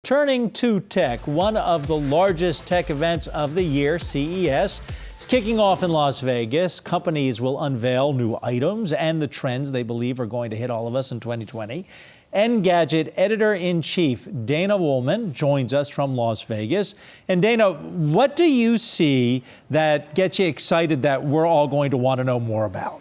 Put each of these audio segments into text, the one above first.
Turning to tech, one of the largest tech events of the year, CES, is kicking off in Las Vegas. Companies will unveil new items and the trends they believe are going to hit all of us in 2020. Engadget Editor-in-Chief Dana Wollman joins us from Las Vegas. And Dana, what do you see that gets you excited that we're all going to want to know more about?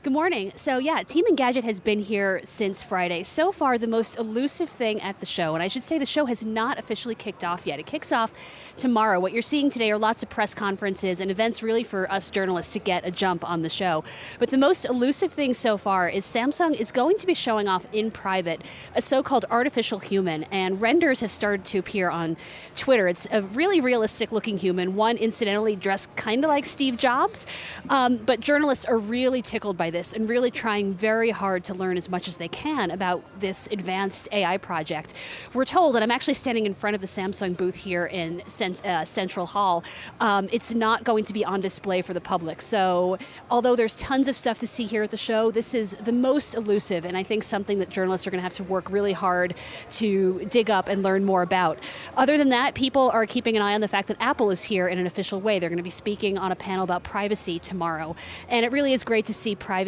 Good morning. So yeah, Team Engadget has been here since Friday. So far, the most elusive thing at the show, and I should say the show has not officially kicked off yet. It kicks off tomorrow. What you're seeing today are lots of press conferences and events really for us journalists to get a jump on the show. But the most elusive thing so far is Samsung is going to be showing off in private a so-called artificial human, and renders have started to appear on Twitter. It's a really realistic looking human, one incidentally dressed kind of like Steve Jobs, but journalists are really tickled by this and really trying very hard to learn as much as they can about this advanced AI project. We're told, and I'm actually standing in front of the Samsung booth here in Central Hall, it's not going to be on display for the public. So although there's tons of stuff to see here at the show, this is the most elusive, and I think something that journalists are going to have to work really hard to dig up and learn more about. Other than that, people are keeping an eye on the fact that Apple is here in an official way. They're going to be speaking on a panel about privacy tomorrow, and it really is great to see privacy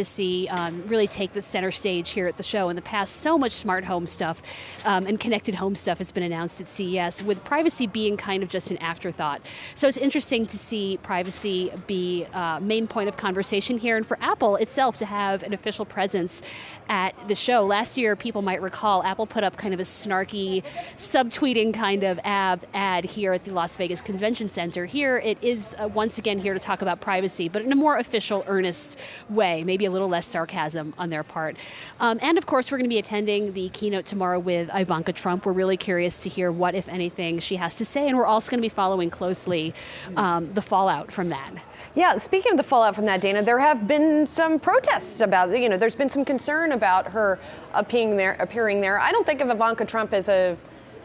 really take the center stage here at the show. In the past, so much smart home stuff and connected home stuff has been announced at CES, with privacy being kind of just an afterthought. So it's interesting to see privacy be a main point of conversation here, and for Apple itself to have an official presence at the show. Last year, people might recall, Apple put up kind of a snarky, subtweeting kind of ad here at the Las Vegas Convention Center. Here it is once again here to talk about privacy, but in a more official, earnest way, maybe a little less sarcasm on their part. And of course, we're going to be attending the keynote tomorrow with Ivanka Trump. We're really curious to hear what, if anything, she has to say, and we're also going to be following closely the fallout from that. Yeah, speaking of the fallout from that, Dana, there have been some protests about, there's been some concern about her appearing there. I don't think of Ivanka Trump as a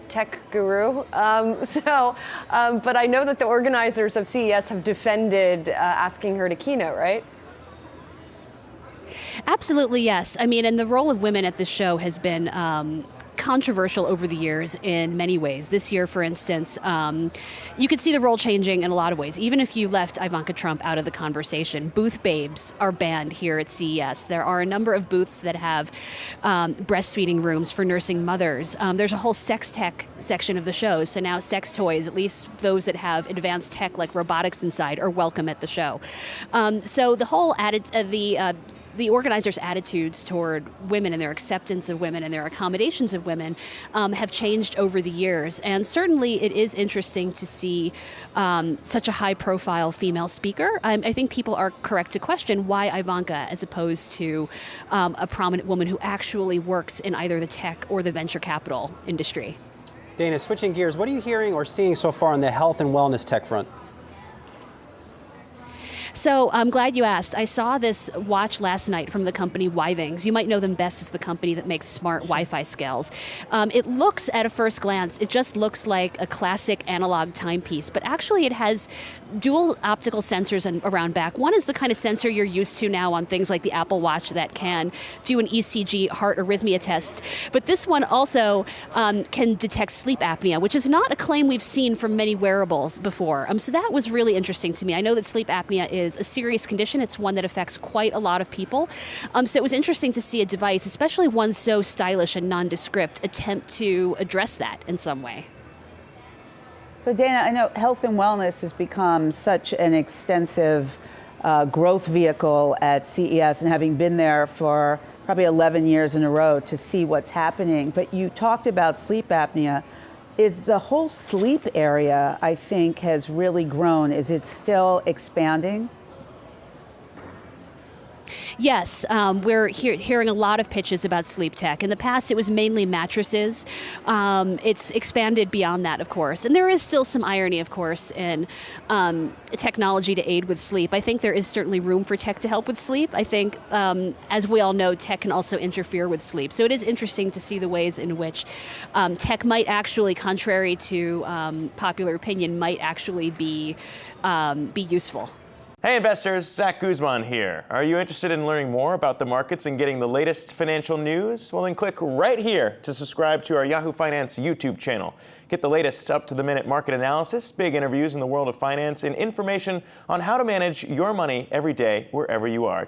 tech guru, but I know that the organizers of CES have defended asking her to keynote, right? Absolutely, yes. I mean, and the role of women at this show has been controversial over the years in many ways. This year, for instance, you could see the role changing in a lot of ways. Even if you left Ivanka Trump out of the conversation, booth babes are banned here at CES. There are a number of booths that have breastfeeding rooms for nursing mothers. There's a whole sex tech section of the show, so now sex toys, at least those that have advanced tech like robotics inside, are welcome at the show. So the whole the organizers' attitudes toward women and their acceptance of women and their accommodations of women have changed over the years. And certainly it is interesting to see such a high-profile female speaker. I think people are correct to question why Ivanka as opposed to a prominent woman who actually works in either the tech or the venture capital industry. Dana, switching gears, what are you hearing or seeing so far on the health and wellness tech front? So I'm glad you asked. I saw this watch last night from the company Withings. You might know them best as the company that makes smart Wi-Fi scales. It looks, at a first glance, it just looks like a classic analog timepiece, but actually it has dual optical sensors around back. One is the kind of sensor you're used to now on things like the Apple Watch that can do an ECG heart arrhythmia test. But this one also can detect sleep apnea, which is not a claim we've seen from many wearables before. So that was really interesting to me. I know that sleep apnea is a serious condition. It's one that affects quite a lot of people. So it was interesting to see a device, especially one so stylish and nondescript, attempt to address that in some way. So Dana, I know health and wellness has become such an extensive growth vehicle at CES, and having been there for probably 11 years in a row to see what's happening. But you talked about sleep apnea. Is the whole sleep area, I think, has really grown? Is it still expanding? Yes, we're hearing a lot of pitches about sleep tech. In the past, it was mainly mattresses. It's expanded beyond that, of course. And there is still some irony, of course, in technology to aid with sleep. I think there is certainly room for tech to help with sleep. I think, as we all know, tech can also interfere with sleep. So it is interesting to see the ways in which tech might actually, contrary to popular opinion, might actually be useful. Hey investors, Zach Guzman here. Are you interested in learning more about the markets and getting the latest financial news? Well, then click right here to subscribe to our Yahoo Finance YouTube channel. Get the latest up-to-the-minute market analysis, big interviews in the world of finance, and information on how to manage your money every day wherever you are.